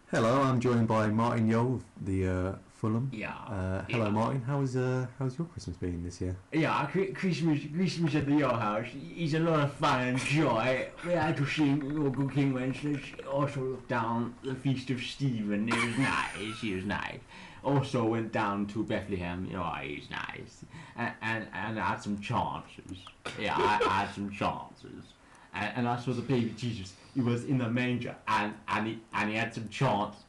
Hello, I'm joined by Martin Yole of the Fulham. Hello, Martin. How's your Christmas been this year? Christmas at your house is a lot of fun and joy. We had to sing Local King Wenceslas, also looked down the Feast of Stephen. It was nice. Also went down to Bethlehem, it was nice. And I had some chances. I had some chances. And I saw the baby Jesus. He was in the manger, and he had some chances,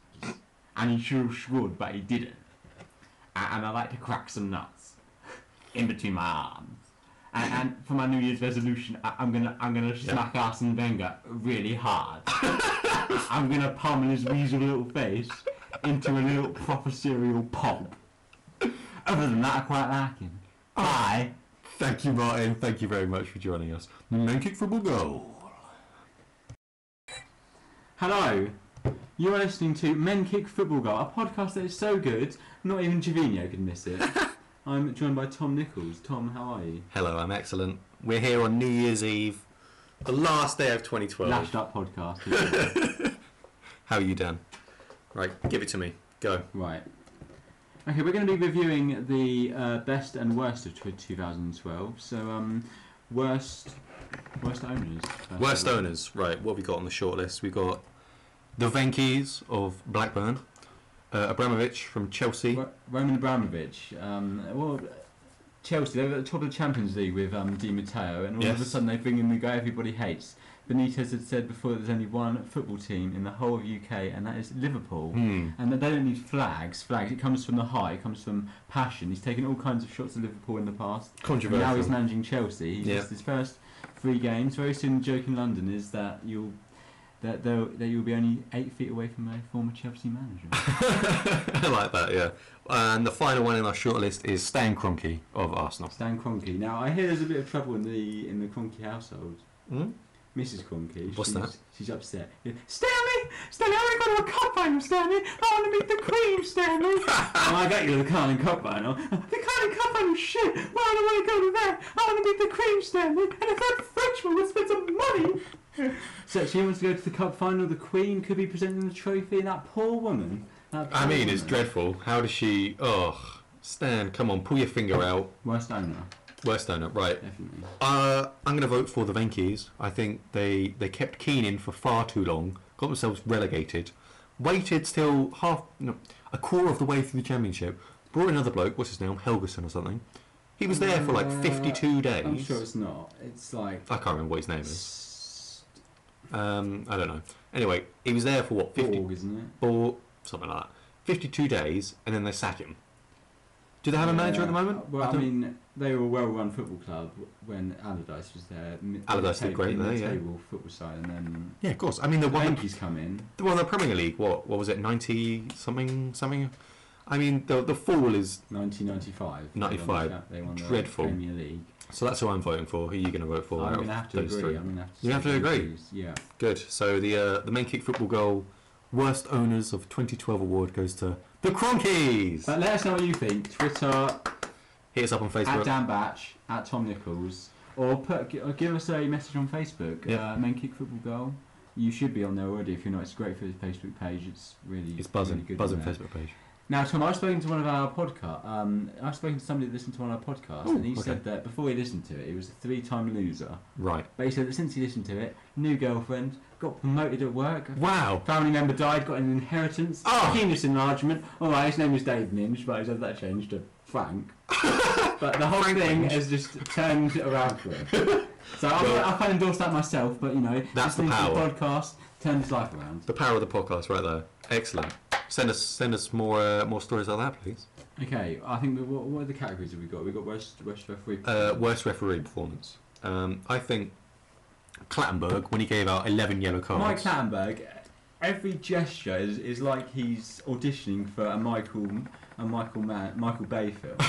and he sure would, but he didn't. And I like to crack some nuts in between my arms. And for my New Year's resolution, I'm gonna smack Arsene Wenger really hard. I'm gonna pummel his weasel little face into a little proper cereal pulp. Other than that, I quite like him. Bye. Thank you, Martin. Thank you very much for joining us. menkickfootballgoal. Hello. You are listening to Men Kick Football Goal, a podcast that is so good, not even Jovino could miss it. I'm joined by Tom Nichols. Tom, how are you? Hello, I'm excellent. We're here on New Year's Eve, the last day of 2012. Lashed up podcast. How are you, Dan? Right, give it to me. Go. Right. Okay, we're going to be reviewing the best and worst of 2012. So, worst owners. Worst owners, right. What have we got on the shortlist? We've got the Venkies of Blackburn, Abramovich from Chelsea. Roman Abramovich. Chelsea, they were at the top of the Champions League with Di Matteo, and all of a sudden they bring in the guy everybody hates. Benitez had said before that there's only one football team in the whole of UK, and that is Liverpool. And that they don't need flags. It comes from the heart, it comes from passion. He's taken all kinds of shots at Liverpool in the past. Controversial. Now he's managing Chelsea. He's lost his first 3 games. Very soon the joke in London is that you'll be only 8 feet away from a former Chelsea manager. I like that, yeah. And the final one in our shortlist is Stan Kroenke of Arsenal. Stan Kroenke. Now I hear there's a bit of trouble in the Kroenke household. Mrs. Kroenke. What's that? She's upset. Stanley, I want to go to a cup final, Stanley. I want to meet the Queen, Stanley. I got you the Carling Cup final. The Carling Cup final, shit. Why do I want to go to that? I want to meet the Queen, Stanley. And if that Frenchman would spend some money. So she wants to go to the cup final. The Queen could be presenting the trophy. That poor woman. It's dreadful. How does she? Oh, Stan, come on, pull your finger out. Worst owner, right? Definitely. I'm going to vote for the Venkies. I think they kept Keane in for far too long. Got themselves relegated. Waited till a quarter of the way through the championship. Brought another bloke. What's his name? Helgeson or something. He was there for like 52 days. I'm sure it's not. It's like I can't remember what his name is. I don't know. Anyway, he was there for what? 50, Borg, isn't it? Borg, something like that. 52 days, and then they sack him. Do they have a manager at the moment? Well, I mean, they were a well-run football club when Allardyce was there. Allardyce did great there, table football side, and then of course. I mean, the Yankees come in. They won the Premier League. What was it? 90 something. I mean, the fall is 1995. 95. They won the Dreadful Premier League. So that's who I'm voting for. Who are you going to vote for? I'm going to have to agree. You have to agree. Yeah. Good. So the Men Kick Football Goal Worst Owners of 2012 award goes to the Kroenkes. But let us know what you think. Twitter. Hit us up on Facebook. At Dan Batch, at Tom Nichols, or give us a message on Facebook. Men Kick Football Goal. You should be on there already. If you're not, it's great for the Facebook page. It's buzzing. Really good buzzing Facebook page. Now, Tom, I've spoken to one of our podcasts. I've spoken to somebody that listened to one of our podcasts, and he said that before he listened to it, he was a 3-time loser. Right. But he said that since he listened to it, new girlfriend, got promoted at work. Wow. Family member died, got an inheritance. Penis enlargement. All right, his name was Dave Ninch, but he's had that changed to Frank. But the whole thing has just turned around for him. So I can't endorse that myself, but that's the power. The podcast turned his life around. The power of the podcast, right there. Excellent. Send us more stories like that, please. Okay, I think what are the categories have we got? We got worst referee. Worst referee performance. I think Clattenburg when he gave out 11 yellow cards. Mike Clattenburg, every gesture is like he's auditioning for a Michael Bayfield.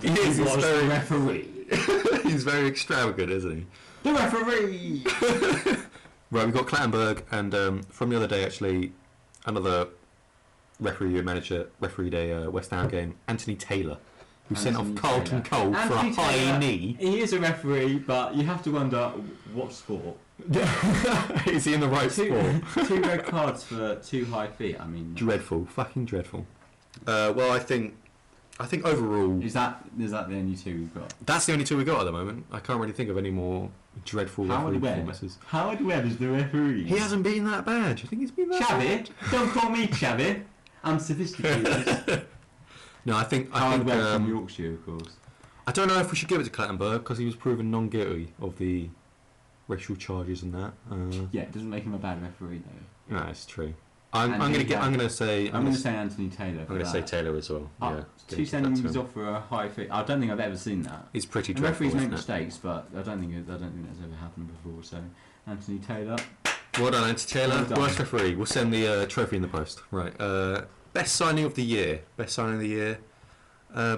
He is the referee. He's very extravagant, isn't he? The referee. Right, we've got Clattenburg, and from the other day actually, another refereed a West Ham game, Anthony Taylor. who sent off Anthony Carlton Taylor. Cole for a Anthony high Taylor, knee. He is a referee, but you have to wonder what sport. Is he in the right sport? 2 red cards for 2 high feet. I mean, Dreadful, fucking dreadful. Well, I think overall is that the only 2 we've got? that's the only 2 we got at the moment. I can't really think of any more dreadful referee performances. Howard Webb is the referee. He hasn't been that bad. Do you think he's been that bad? Chavit, don't call me Chavit. I'm sophisticated. No, I think Howard Webb from Yorkshire, of course. I don't know if we should give it to Clattenburg because he was proven non-guilty of the racial charges and that. Yeah, it doesn't make him a bad referee though. No, it's true. I'm gonna say Anthony Taylor. I'm gonna say Taylor as well. Yeah, 2 centimetres off for a high feet. I don't think I've ever seen that. It's pretty And dreadful. referees make mistakes, but I don't think that's ever happened before. So Anthony Taylor. Well done, Anthony Taylor. Well done. Worst referee. We'll send the trophy in the post. Right. Best signing of the year.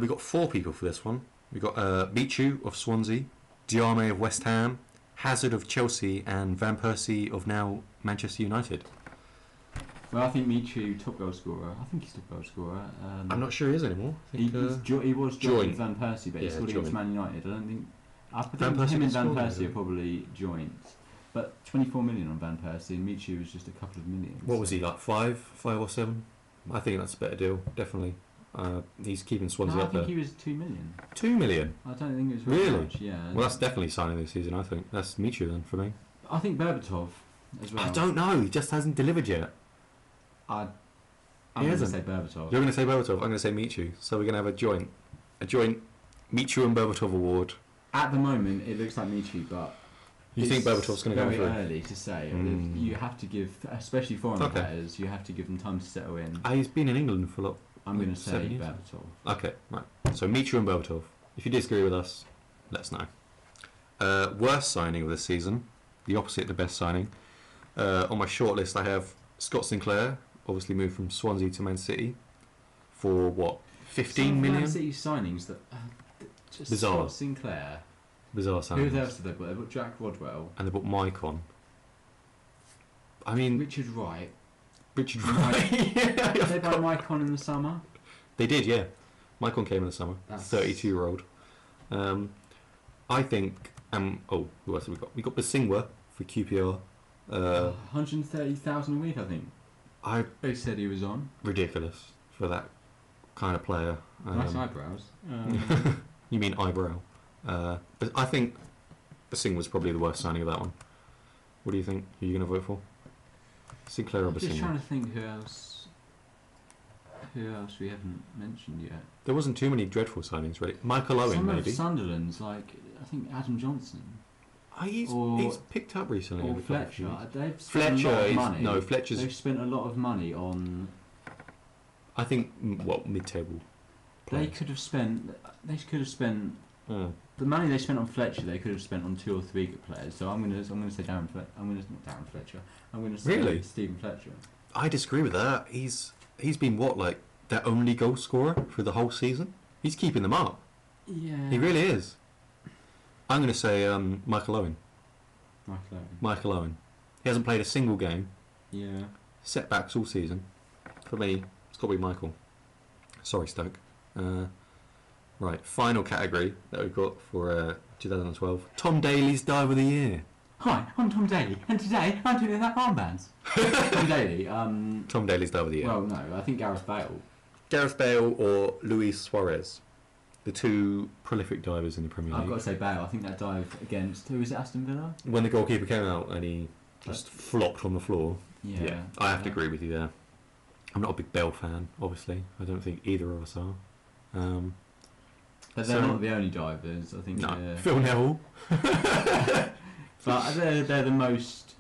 We got 4 people for this one. We got Michu of Swansea, Diame of West Ham, Hazard of Chelsea, and Van Persie of now Manchester United. Well, I think Michu top goal scorer. I think he's top goal scorer. I'm not sure he is anymore. I think, he was joint joint. with Van Persie, but he scored against Man United. I don't think. I Van think Persie him and scored, Van Persie didn't are probably joint. But 24 million on Van Persie, and Michu was just a couple of million. What was he, like 5 or 7? I think that's a better deal, definitely. He's keeping Swansea up there. I think he was 2 million. 2 million? I don't think it was very Really? much, yeah. Well, that's definitely signing this season, I think. That's Michu then, for me. I think Berbatov as well. I don't know, he just hasn't delivered yet. I'm He going to hasn't. say Berbatov. You're going to say Berbatov, I'm going to say Michu. So we're going to have a joint Michu and Berbatov award. At the moment, it looks like Michu, but You think Berbatov's going to go very through? early to say. You have to give, especially foreign players, you have to give them time to settle in. He's been in England for I'm going to say 7 years. Berbatov. Okay, right. So Michu and Berbatov. If you disagree with us, let us know. Worst signing of this season, the opposite of the best signing. On my shortlist, I have Scott Sinclair, obviously moved from Swansea to Man City for what, 15 million? Man City signings that just Bizarre. Scott Sinclair. Bizarre signings. Who else did they bought? They bought Jack Rodwell. And they bought Maicon. I mean, Richard Wright. Richard Did Wright. they buy Maicon in the summer? They did, yeah. Maicon came in the summer. That's- 32-year-old. I think. Who else have we got? We got Basingwa for QPR. 130,000 a week, I think. They said he was on. Ridiculous for that kind of player. Nice eyebrows. You mean eyebrow? But I think Basingwa was probably the worst signing of that one. What do you think? Who are you going to vote for? Sinclair or I'm just trying Basingwa? to think who else we haven't mentioned yet. There wasn't too many dreadful signings, really. Michael Owen, Some maybe. of Sunderland's, like, I think Adam Johnson. He's picked up recently. Or over a couple of Fletcher. years. They've spent a lot of money. No, Fletcher's. They've spent a lot of money on... I think, mid-table. They could have spent... Oh. The money they spent on Fletcher, they could have spent on 2 or 3 good players. So I'm gonna say not Darren Fletcher. I'm gonna say Really? Stephen Fletcher. I disagree with that. He's been their only goal scorer for the whole season. He's keeping them up. Yeah. He really is. I'm going to say Michael Owen. Michael Owen. He hasn't played a single game. Yeah. Setbacks all season. For me, it's got to be Michael. Sorry, Stoke. Right, final category that we've got for 2012. Tom Daly's Dive of the Year. Hi, I'm Tom Daly, and today I'm doing that armbands. Tom Daly. Tom Daly's Dive of the Year. Well, no, I think Gareth Bale. Gareth Bale or Luis Suarez. The 2 prolific divers in the Premier League. I've got to say Bale. I think that dive against, who was it, Aston Villa? When the goalkeeper came out and he just flopped on the floor. Yeah. I have to agree with you there. I'm not a big Bale fan, obviously. I don't think either of us are. But they're not the only divers. I think. No, Phil Neville. But they're the most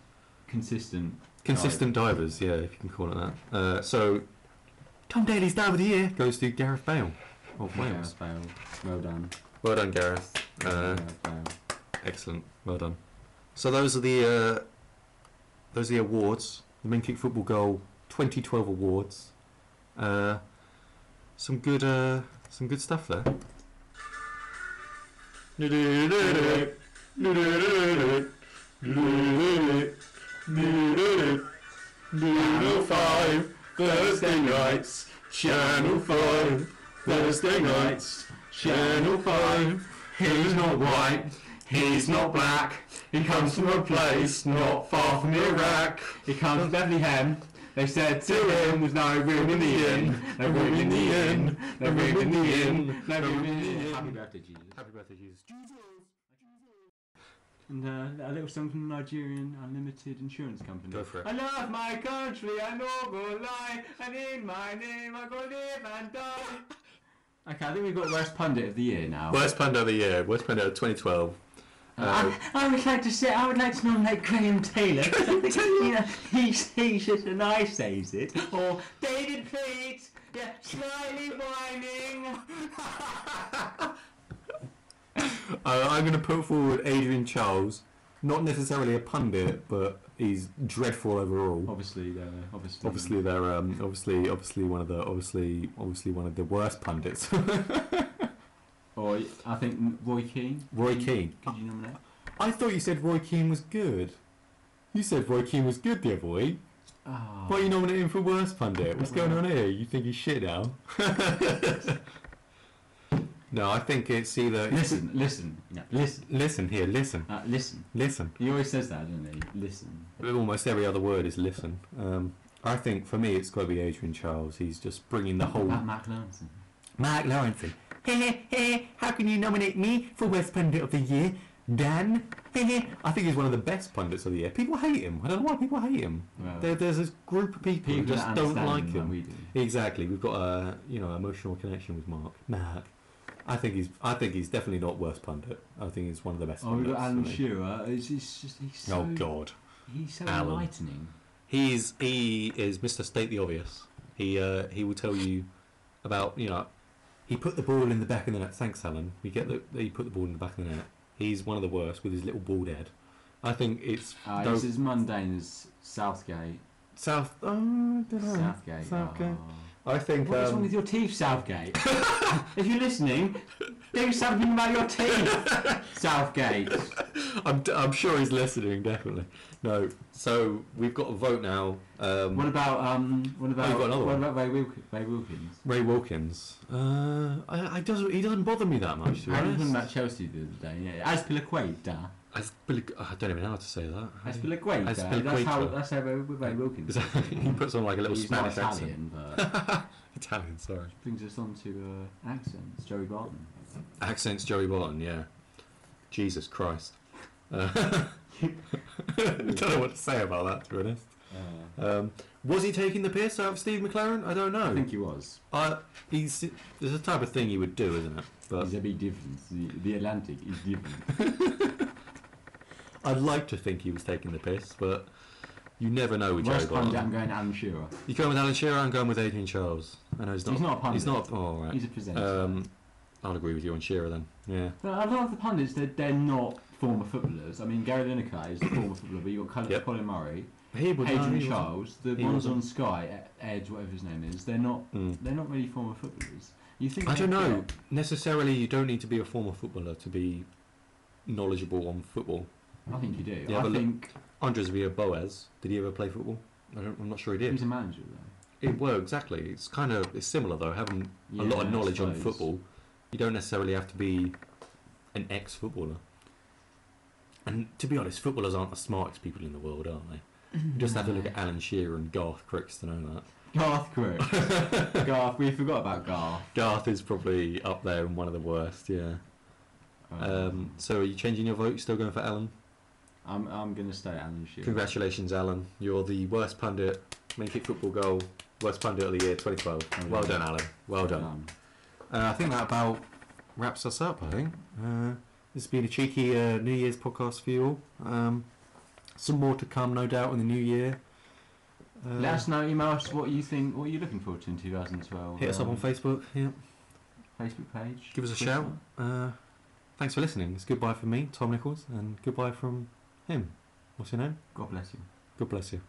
consistent. Consistent divers, yeah, if you can call it that. So, Tom Daly's Dive of the Year goes to Gareth Bale of Wales. Gareth Bale. Well done. Well done, Gareth. Gareth Bale. Excellent. Well done. So those are the awards. The Menkick Football Goal 2012 awards. Some good stuff there. Channel 5 Thursday nights. Channel 5 Thursday nights. Channel 5. He's not white, he's not black. He comes from a place not far from Iraq. He comes from Bethlehem. They said to him, there's no room in the inn. No room in the inn. No room in the inn. No room in the inn. Happy birthday, Jesus. Happy birthday, Jesus. And a little song from the Nigerian Unlimited Insurance Company. Go for it. I love my country, I know go lie, and in my name I go live and die. Okay, I think we've got Worst Pundit of the Year now. Worst pundit of the year. Worst pundit of 2012. I would like to nominate Graham Taylor. You know, he's just a nice says it. Or David Pleat, yeah, slightly whining. I'm going to put forward Adrian Charles. Not necessarily a pundit, but he's dreadful overall. Obviously they're one of the worst pundits. Or I think Roy Keane. Roy Keane. Could you nominate? I thought you said Roy Keane was good. You said Roy Keane was good the other week. Oh. Why are you nominating him for worst pundit? What's going on here? You think he's shit now? No, I think it's either... Listen. Listen. Listen. He always says that, doesn't he? Listen. Almost every other word is listen. I think for me it's got to be Adrian Charles. He's just bringing the whole... Mark Lawrence. Mark Lawrence. How can you nominate me for Worst Pundit of the Year, Dan? I think he's one of the best pundits of the year. People hate him. I don't know why people hate him. Well, there's this group of people who just don't like him. We do. Exactly. We've got a emotional connection with Mark. I think he's definitely not worst pundit. I think he's one of the best. Oh, we've got Alan Shearer. He's so, oh God. He's so Alan. enlightening. He is Mr. State the Obvious. He will tell you about he put the ball in the back of the net. Thanks, Alan. We get that he put the ball in the back of the net. He's one of the worst with his little bald head. I think it's... He's as mundane as Southgate. I don't know. Southgate. I think... What's wrong with your teeth, Southgate? If you're listening, do something about your teeth, Southgate. I'm sure he's listening, definitely. No, so we've got a vote now. What about Ray Wilkins? Ray Wilkins. He doesn't bother me that much. I was talking about Chelsea the other day. Yeah. Azpilicueta. I don't even know how to say that. Azpilicueta. That's how Ray Wilkins. He puts on like a little He's Spanish not Italian, accent. but Italian, sorry. Brings us on to accents. Joey Barton. Accents, Joey Barton. Yeah. Jesus Christ. I don't know what to say about that, to be honest. Was he taking the piss out of Steve McLaren? I don't know. I think he was. There's a type of thing he would do, isn't it? But he's a big difference. The Atlantic is different. I'd like to think he was taking the piss, but you never know with Joey Barton. I'm going Alan Shearer. You going with Alan Shearer? I'm going with Adrian Charles. I know he's not a pundit. He's not. Oh, right. He's a presenter. I'll agree with you on Shearer then. Yeah. But a lot of the pundits, they're not former footballers. I mean, Gary Lineker is a former footballer, but you've got Colin Murray, Adrian Charles, the ones on Sky, Ed, whatever his name is. They're not really former footballers. You think? I don't know. Necessarily, you don't need to be a former footballer to be knowledgeable on football. I think you do. Yeah, I think Andres Villas-Boas, did he ever play football? I'm not sure he did. He's a manager though. Well, exactly. It's similar though. Having a lot of knowledge on football, you don't necessarily have to be an ex-footballer. And to be honest, footballers aren't the smartest people in the world, are they? You just have to look at Alan Shearer and Garth Crooks to know that. Garth Crooks. Garth, we forgot about Garth. Garth is probably up there and one of the worst, yeah. So are you changing your vote? Still going for Alan? I'm going to stay Alan Shearer. Congratulations, Alan. You're the worst pundit, menkickfootballgoal, worst pundit of the year 2012. Well done, Alan. Well done. I think that about wraps us up, I think. This has been a cheeky New Year's podcast for you all. Some more to come, no doubt, in the new year. Let us know, email us what you think, what you're looking forward to in 2012. Hit us up on Facebook, yeah. Facebook page. Give us a shout. Thanks for listening. It's goodbye from me, Tom Nichols, and goodbye from him. What's your name? God bless you. God bless you.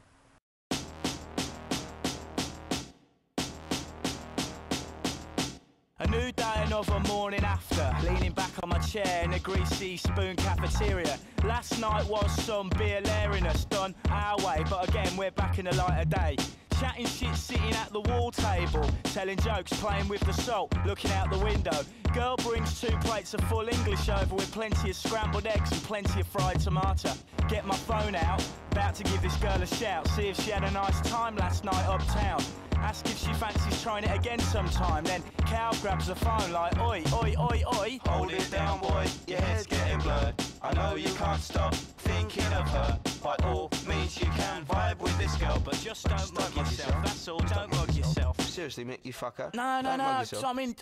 A new day, another morning after, leaning back on my chair in a greasy spoon cafeteria. Last night was some beer lariness done our way, but again we're back in the light of day. Chatting shit sitting at the wall table, telling jokes, playing with the salt, looking out the window. Girl brings 2 plates of full English over with plenty of scrambled eggs and plenty of fried tomato. Get my phone out, about to give this girl a shout, see if she had a nice time last night uptown. Ask if she fancies trying it again sometime. Then Cal grabs the phone like, oi, oi, oi, oi. Hold it down, boy, your head's getting blurred. I know you can't stop thinking of her. By all means you can vibe with this girl, but Just don't mug yourself, that's all, don't mug yourself. seriously, Mick, you fucker. No, Don't mug yourself. I mean,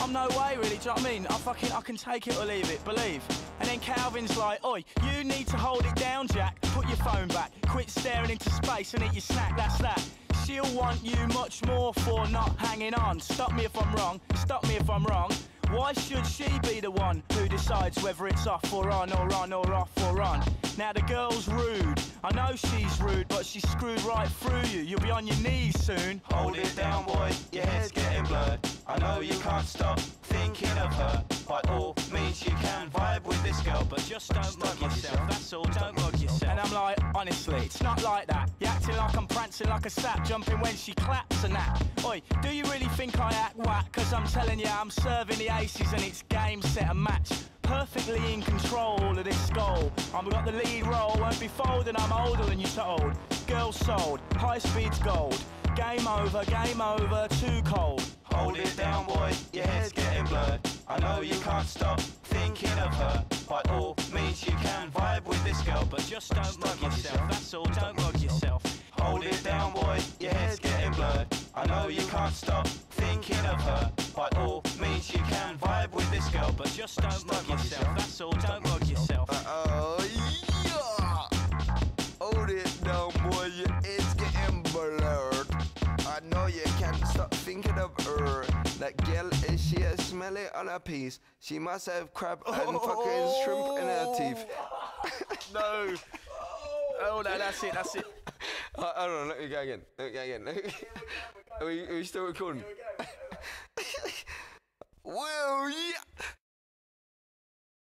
I'm no way really, do you know what I mean? I can take it or leave it, believe. And then Calvin's like, oi, you need to hold it down, Jack. Put your phone back, quit staring into space and eat your snack, that's that. She'll want you much more for not hanging on. Stop me if I'm wrong, stop me if I'm wrong. Why should she be the one who decides whether it's off or on or on or off or on? Now the girl's rude, I know she's rude, but she's screwed right through you. You'll be on your knees soon. Hold it down, boy, your head's getting blurred. I know you can't stop thinking of her. By all means you can vibe with this girl, but Just don't mug yourself, that's all, don't mug yourself. And I'm like, honestly, it's not like that. You're acting like I'm prancing like a sap, jumping when she claps and that. Oi, do you really think I act whack? Cause I'm telling you, I'm serving the aces and it's game, set and match. Perfectly in control of this goal. I've got the lead role, won't be folding, I'm older than you told. Girl sold, high speed's gold. Game over, too cold. hold it down, boy, your head's getting blurred. I know you can't stop thinking of her. By all means you can vibe with this girl, but Just don't mug yourself, that's all, don't mug yourself. hold it down, boy, your head's getting blurred. I know you can't stop thinking of her. By all means you can vibe with this girl, but Just don't mug yourself, that's all, don't mug yourself. Oh, yeah. Hold it down, boy, your head's getting blurred. I know you can't stop thinking of her. That girl, is she a smelly on her piece? She must have crab and fucking shrimp in her teeth. No. Oh no, that's it. Hold on, let me go again. Are we still recording?